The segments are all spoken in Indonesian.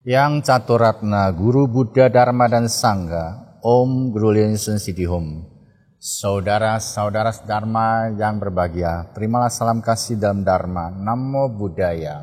Yang Caturatna, Guru Buddha Dharma dan Sangha, Om Guru Linsen Siddhihom. Saudara-saudara Dharma yang berbahagia, terimalah salam kasih dalam Dharma, Namo Buddhaya.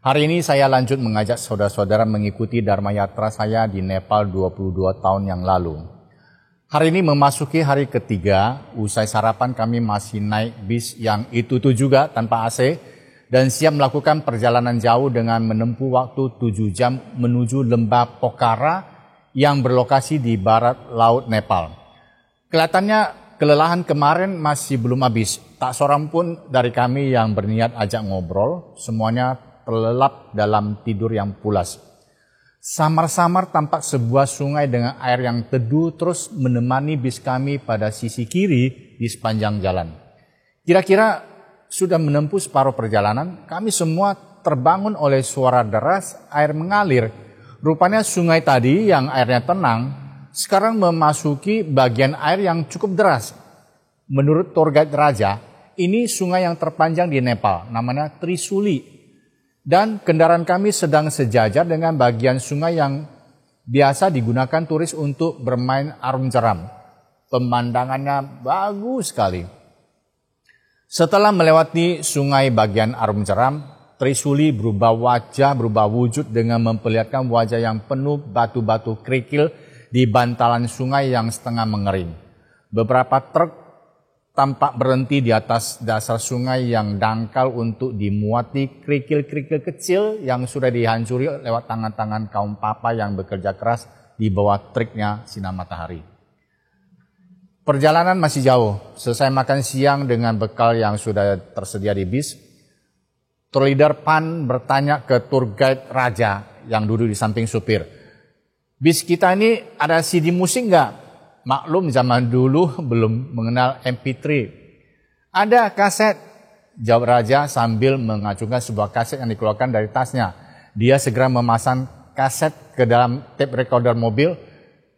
Hari ini saya lanjut mengajak saudara-saudara mengikuti Dharma Yatra saya di Nepal 22 tahun yang lalu. Hari ini memasuki hari ketiga, usai sarapan kami masih naik bis yang itu juga tanpa AC, dan siap melakukan perjalanan jauh dengan menempuh waktu 7 jam menuju lembah Pokhara yang berlokasi di barat laut Nepal. Kelihatannya kelelahan kemarin masih belum habis. Tak seorang pun dari kami yang berniat ajak ngobrol, semuanya terlelap dalam tidur yang pulas. Samar-samar tampak sebuah sungai dengan air yang teduh terus menemani bis kami pada sisi kiri di sepanjang jalan. Kira-kira sudah menempuh separuh perjalanan, kami semua terbangun oleh suara deras air mengalir. Rupanya sungai tadi yang airnya tenang, sekarang memasuki bagian air yang cukup deras. Menurut tour guide Raja, ini sungai yang terpanjang di Nepal, namanya Trisuli. Dan kendaraan kami sedang sejajar dengan bagian sungai yang biasa digunakan turis untuk bermain arum jeram. Pemandangannya bagus sekali. Setelah melewati sungai bagian arum jeram, Trisuli berubah wujud dengan memperlihatkan wajah yang penuh batu-batu kerikil di bantalan sungai yang setengah mengering. Beberapa truk tampak berhenti di atas dasar sungai yang dangkal untuk dimuati kerikil-kerikil kecil yang sudah dihancuri lewat tangan-tangan kaum papa yang bekerja keras di bawah teriknya sinar matahari. Perjalanan masih jauh. Selesai makan siang dengan bekal yang sudah tersedia di bis, tour leader Pan bertanya ke tour guide Raja yang duduk di samping supir. Bis kita ini ada CD musik nggak? Maklum zaman dulu belum mengenal MP3. Ada kaset, jawab Raja sambil mengacungkan sebuah kaset yang dikeluarkan dari tasnya. Dia segera memasang kaset ke dalam tape recorder mobil.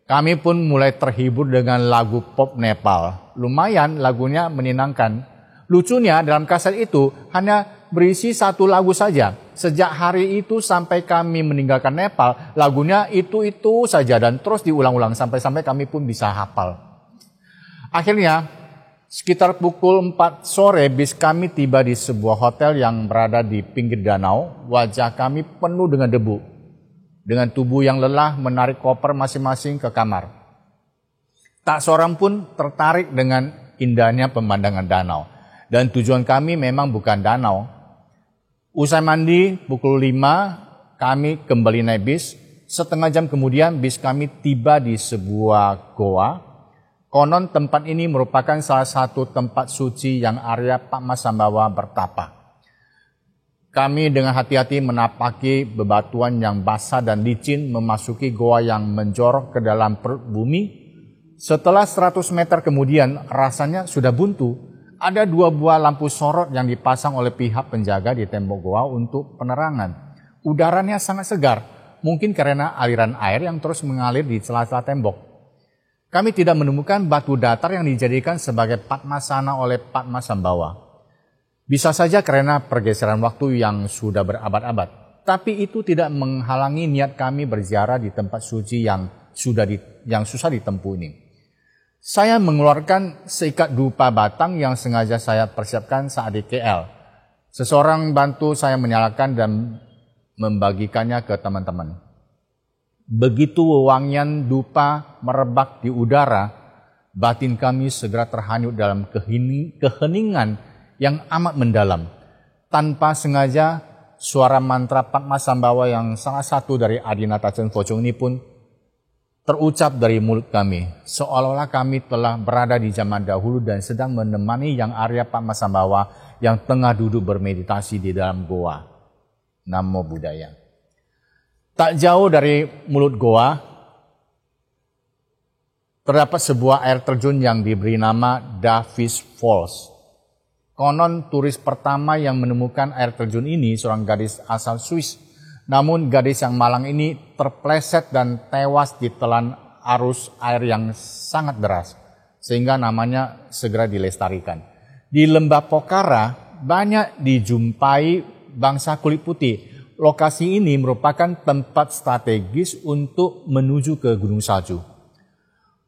Kami pun mulai terhibur dengan lagu pop Nepal. Lumayan lagunya menyenangkan. Lucunya dalam kaset itu hanya berisi satu lagu saja. Sejak hari itu sampai kami meninggalkan Nepal, lagunya itu saja dan terus diulang-ulang sampai kami pun bisa hafal. Akhirnya, sekitar pukul 4 sore bis kami tiba di sebuah hotel yang berada di pinggir danau. Wajah kami penuh dengan debu. Dengan tubuh yang lelah menarik koper masing-masing ke kamar. Tak seorang pun tertarik dengan indahnya pemandangan danau. Dan tujuan kami memang bukan danau. Usai mandi pukul 5 kami kembali naik bis. Setengah jam kemudian bis kami tiba di sebuah goa. Konon tempat ini merupakan salah satu tempat suci yang Arya Padmasambhava bertapa. Kami dengan hati-hati menapaki bebatuan yang basah dan licin memasuki goa yang menjorok ke dalam perut bumi. Setelah 100 meter kemudian rasanya sudah buntu. Ada 2 buah lampu sorot yang dipasang oleh pihak penjaga di tembok goa untuk penerangan. Udaranya sangat segar, mungkin karena aliran air yang terus mengalir di celah-celah tembok. Kami tidak menemukan batu datar yang dijadikan sebagai Padmasana oleh Padmasambhava. Bisa saja karena pergeseran waktu yang sudah berabad-abad. Tapi itu tidak menghalangi niat kami berziarah di tempat suci yang susah ditempuh ini. Saya mengeluarkan seikat dupa batang yang sengaja saya persiapkan saat di KL. Seseorang bantu saya menyalakan dan membagikannya ke teman-teman. Begitu wewangian dupa merebak di udara, batin kami segera terhanyut dalam keheningan yang amat mendalam. Tanpa sengaja, suara mantra Padmasambhava yang salah satu dari Adinata Chenphocong ini pun terucap dari mulut kami. Seolah-olah kami telah berada di zaman dahulu dan sedang menemani yang Arya Padmasambhava yang tengah duduk bermeditasi di dalam goa. Namo Buddhaya. Tak jauh dari mulut goa, terdapat sebuah air terjun yang diberi nama Davis Falls. Konon turis pertama yang menemukan air terjun ini seorang gadis asal Swiss. Namun gadis yang malang ini terpleset dan tewas ditelan arus air yang sangat deras. Sehingga namanya segera dilestarikan. Di lembah Pokhara banyak dijumpai bangsa kulit putih. lokasi ini merupakan tempat strategis untuk menuju ke Gunung Salju.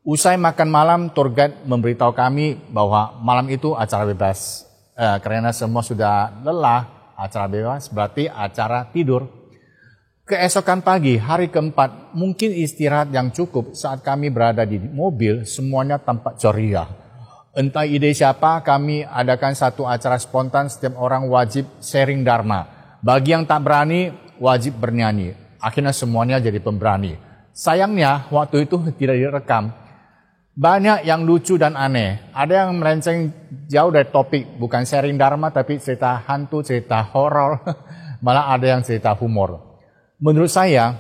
Usai makan malam, tour guide memberitahu kami bahwa malam itu acara bebas. Karena semua sudah lelah, acara bebas berarti acara tidur. Keesokan pagi, hari keempat, mungkin istirahat yang cukup saat kami berada di mobil, semuanya tampak ceria. Entah ide siapa, kami adakan satu acara spontan, setiap orang wajib sharing dharma. Bagi yang tak berani, wajib bernyanyi. Akhirnya semuanya jadi pemberani. Sayangnya, waktu itu tidak direkam. Banyak yang lucu dan aneh. Ada yang melenceng jauh dari topik, bukan sharing dharma, tapi cerita hantu, cerita horor, malah ada yang cerita humor. Menurut saya,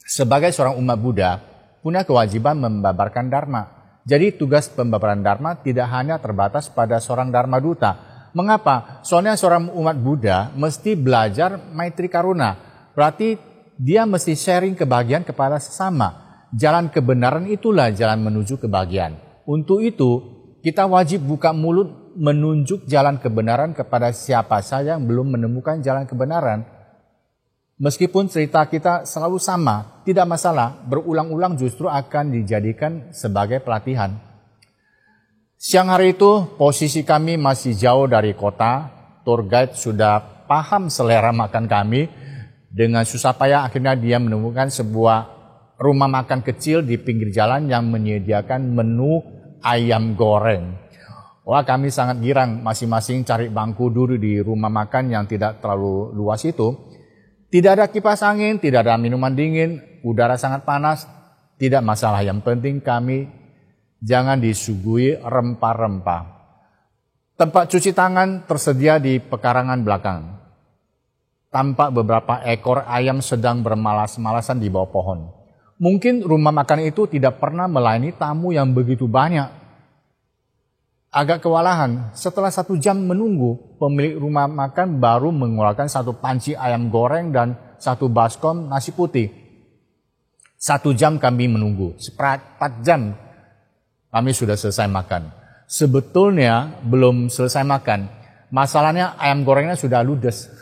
sebagai seorang umat Buddha, punya kewajiban membabarkan dharma. Jadi tugas pembabaran dharma tidak hanya terbatas pada seorang dharma duta. Mengapa? Soalnya seorang umat Buddha mesti belajar maitri karuna. Berarti dia mesti sharing kebahagiaan kepada sesama. Jalan kebenaran itulah jalan menuju kebahagiaan. Untuk itu, kita wajib buka mulut menunjuk jalan kebenaran kepada siapa saja yang belum menemukan jalan kebenaran. Meskipun cerita kita selalu sama, tidak masalah, berulang-ulang justru akan dijadikan sebagai pelatihan. Siang hari itu, posisi kami masih jauh dari kota, tour guide sudah paham selera makan kami, dengan susah payah akhirnya dia menemukan sebuah rumah makan kecil di pinggir jalan yang menyediakan menu ayam goreng. Wah, kami sangat girang, masing-masing cari bangku duduk di rumah makan yang tidak terlalu luas itu. Tidak ada kipas angin, tidak ada minuman dingin, udara sangat panas, tidak masalah. Yang penting kami jangan disuguhi rempah-rempah. Tempat cuci tangan tersedia di pekarangan belakang. Tampak beberapa ekor ayam sedang bermalas-malasan di bawah pohon. Mungkin rumah makan itu tidak pernah melayani tamu yang begitu banyak. Agak kewalahan, setelah 1 jam menunggu, pemilik rumah makan baru mengeluarkan 1 panci ayam goreng dan 1 baskom nasi putih. 1 jam kami menunggu, 4 jam kami sudah selesai makan. Sebetulnya belum selesai makan, masalahnya ayam gorengnya sudah ludes,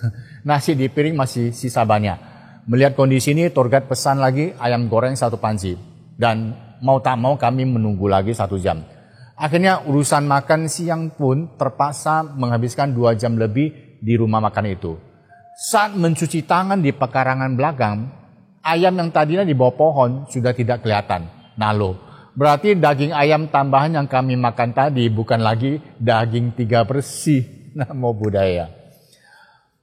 nasi di piring masih sisa banyak. Melihat kondisi ini, tour guide pesan lagi ayam goreng 1 panci. Dan mau tak mau kami menunggu lagi 1 jam. Akhirnya urusan makan siang pun terpaksa menghabiskan 2 jam lebih di rumah makan itu. Saat mencuci tangan di pekarangan belakang, ayam yang tadinya di bawah pohon sudah tidak kelihatan. Nalo, berarti daging ayam tambahan yang kami makan tadi bukan lagi daging 3 bersih. Namo Buddhaya.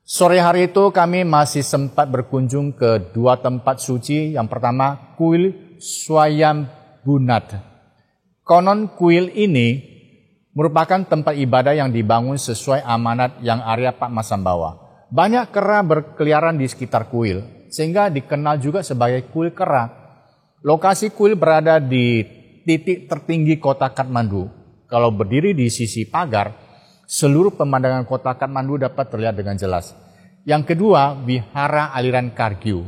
Sore hari itu kami masih sempat berkunjung ke 2 tempat suci. Yang pertama, kuil Swayambunat. Konon kuil ini merupakan tempat ibadah yang dibangun sesuai amanat yang Arya Pak Masam bawa. Banyak kera berkeliaran di sekitar kuil, sehingga dikenal juga sebagai kuil kera. Lokasi kuil berada di titik tertinggi kota Kathmandu. Kalau berdiri di sisi pagar, seluruh pemandangan kota Kathmandu dapat terlihat dengan jelas. Yang kedua, wihara aliran Kargyu.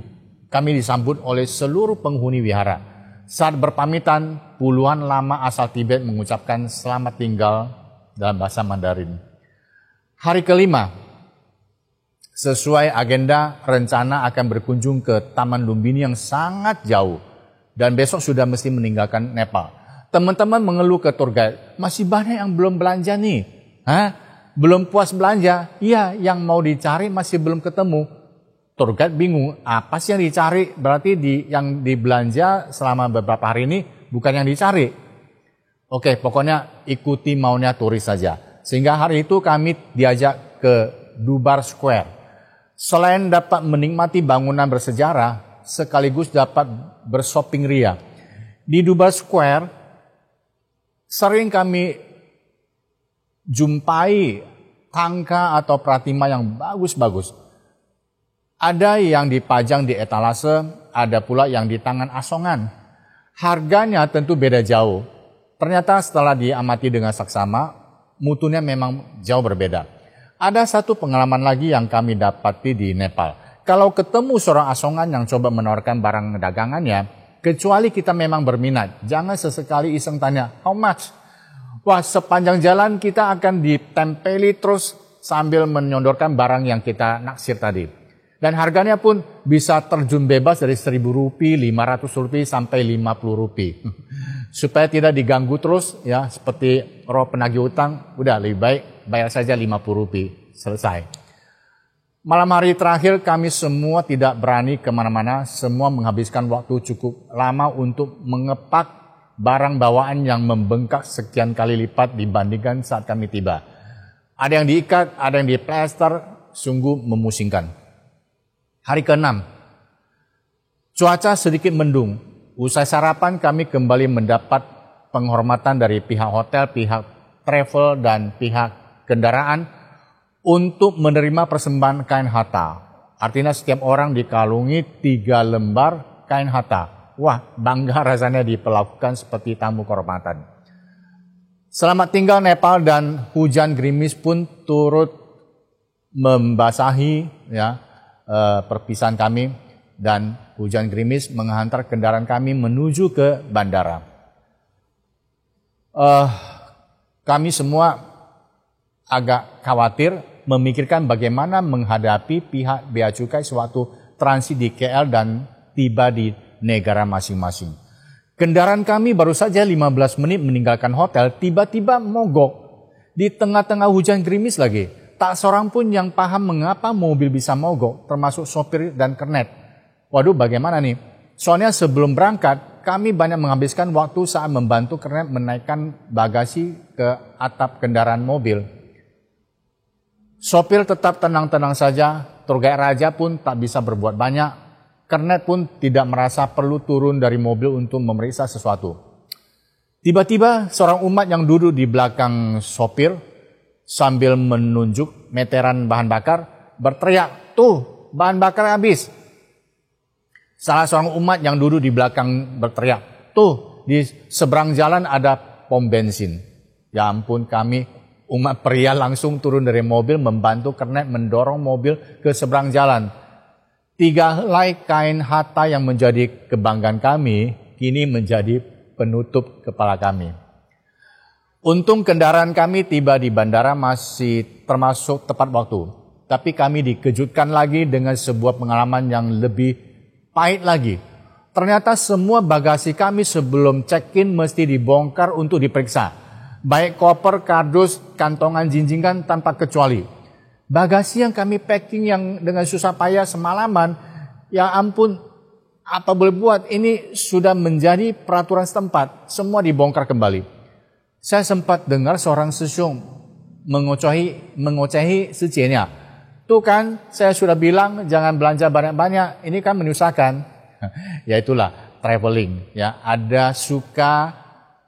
Kami disambut oleh seluruh penghuni wihara. Saat berpamitan, puluhan lama asal Tibet mengucapkan selamat tinggal dalam bahasa Mandarin. Hari kelima, sesuai agenda rencana akan berkunjung ke Taman Lumbini yang sangat jauh. Dan besok sudah mesti meninggalkan Nepal. Teman-teman mengeluh ke tour guide, masih banyak yang belum belanja nih. Belum puas belanja? Iya, yang mau dicari masih belum ketemu. Tour guide bingung, apa sih yang dicari? Berarti yang dibelanja selama beberapa hari ini bukan yang dicari. Oke, pokoknya ikuti maunya turis saja. Sehingga hari itu kami diajak ke Dubar Square. Selain dapat menikmati bangunan bersejarah, sekaligus dapat bershopping ria. Di Dubar Square, sering kami jumpai tangka atau pratima yang bagus-bagus. Ada yang dipajang di etalase, ada pula yang di tangan asongan. Harganya tentu beda jauh. Ternyata setelah diamati dengan saksama, mutunya memang jauh berbeda. Ada satu pengalaman lagi yang kami dapati di Nepal. Kalau ketemu seorang asongan yang coba menawarkan barang dagangannya, kecuali kita memang berminat, jangan sesekali iseng tanya, how much? Wah, sepanjang jalan kita akan ditempeli terus sambil menyodorkan barang yang kita naksir tadi. Dan harganya pun bisa terjun bebas dari Rp1.000, Rp500 sampai Rp50. Supaya tidak diganggu terus ya, seperti roh penagih utang, udah lebih baik bayar saja Rp50, selesai. Malam hari terakhir kami semua tidak berani kemana-mana, semua menghabiskan waktu cukup lama untuk mengepak barang bawaan yang membengkak sekian kali lipat dibandingkan saat kami tiba. Ada yang diikat, ada yang diplester, sungguh memusingkan. Hari ke-6, cuaca sedikit mendung. Usai sarapan kami kembali mendapat penghormatan dari pihak hotel, pihak travel, dan pihak kendaraan untuk menerima persembahan kain hatta. Artinya setiap orang dikalungi 3 lembar kain hatta. Wah, bangga rasanya diperlakukan seperti tamu kehormatan. Selamat tinggal Nepal, dan hujan gerimis pun turut membasahi ya, perpisahan kami, dan hujan gerimis menghantar kendaraan kami menuju ke bandara. Kami semua agak khawatir memikirkan bagaimana menghadapi pihak bea cukai sewaktu transit di KL dan tiba di negara masing-masing. Kendaraan kami baru saja 15 menit meninggalkan hotel, tiba-tiba mogok di tengah-tengah hujan gerimis lagi. Tak seorang pun yang paham mengapa mobil bisa mogok, termasuk sopir dan kernet. Waduh, bagaimana nih? Soalnya sebelum berangkat, kami banyak menghabiskan waktu saat membantu kernet menaikkan bagasi ke atap kendaraan mobil. Sopir tetap tenang-tenang saja, tour guide raja pun tak bisa berbuat banyak. Kernet pun tidak merasa perlu turun dari mobil untuk memeriksa sesuatu. Tiba-tiba seorang umat yang duduk di belakang sopir sambil menunjuk meteran bahan bakar berteriak, "Tuh, bahan bakar habis." Salah seorang umat yang duduk di belakang berteriak, "Tuh, di seberang jalan ada pom bensin." Ya ampun, kami umat pria langsung turun dari mobil membantu kernet mendorong mobil ke seberang jalan. 3 helai kain hatta yang menjadi kebanggaan kami kini menjadi penutup kepala kami. Untung kendaraan kami tiba di bandara masih termasuk tepat waktu. Tapi kami dikejutkan lagi dengan sebuah pengalaman yang lebih pahit lagi. Ternyata semua bagasi kami sebelum check-in mesti dibongkar untuk diperiksa. Baik koper, kardus, kantongan jinjingan tanpa kecuali. Bagasi yang kami packing yang dengan susah payah semalaman, ya ampun, apa boleh buat, ini sudah menjadi peraturan setempat. Semua dibongkar kembali. Saya sempat dengar seorang sesiung mengocehi secinya. Tuh kan, saya sudah bilang jangan belanja banyak-banyak, ini kan menyusahkan. Ya itulah traveling, ya ada suka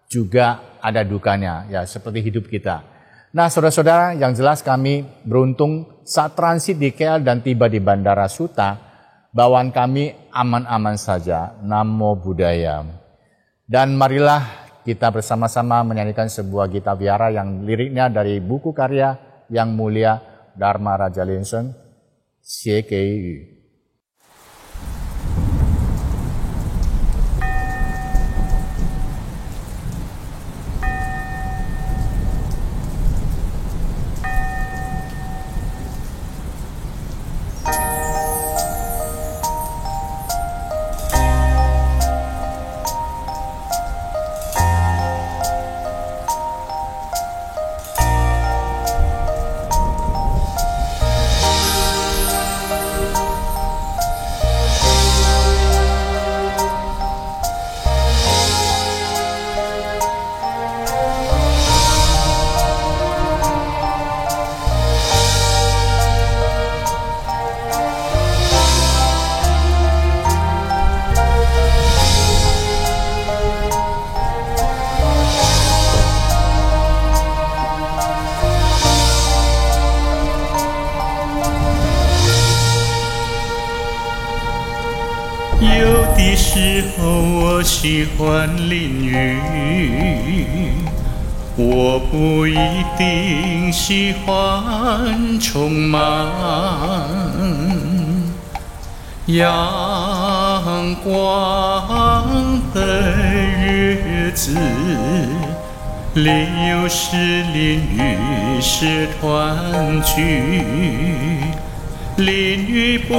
juga ada dukanya, ya seperti hidup kita. Nah saudara-saudara, yang jelas kami beruntung saat transit di KL dan tiba di Bandara Suta, bawaan kami aman-aman saja. Namo Buddhaya. Dan marilah kita bersama-sama menyanyikan sebuah gita wihara yang liriknya dari buku karya Yang Mulia Dharma Raja Linsen, Xie Gei Yu. 时候我喜欢淋雨，我不一定喜欢充满阳光的日子里，有时淋雨是团聚，淋雨不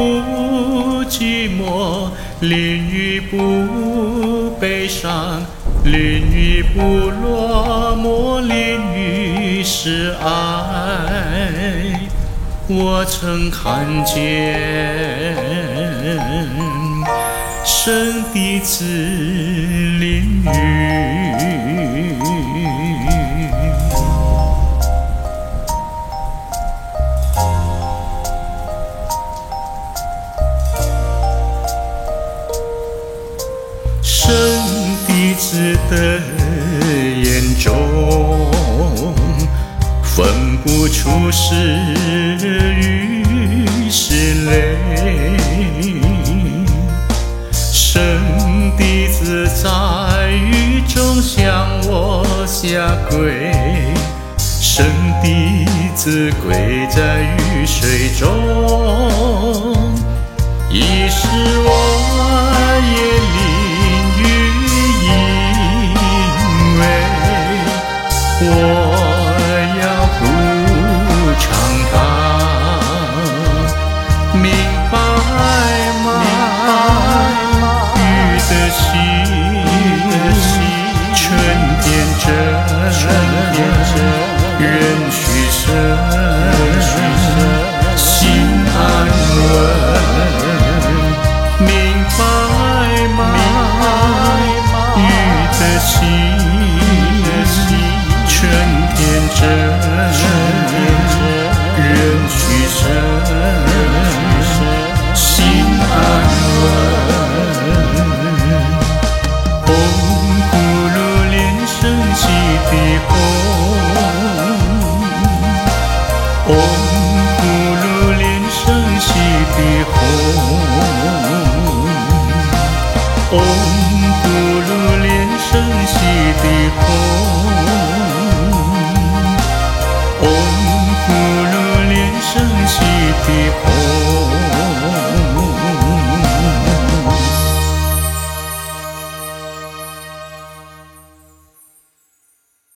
寂寞，淋雨不悲伤，淋雨不落寞，淋雨是爱。我曾看见神的子淋雨。神的子的眼中分不出是雨是泪，神的子在雨中向我下跪，神的子跪在雨水中，已是我也淋雨，因为我要补偿他，明白吗？雨的心，春天这愿许生，心安稳。明白吗？雨的心，春天这愿许生，心安稳。红葫芦连生气的红，红葫芦连生气的红。红葫芦连生气的红，红葫芦连生气的红。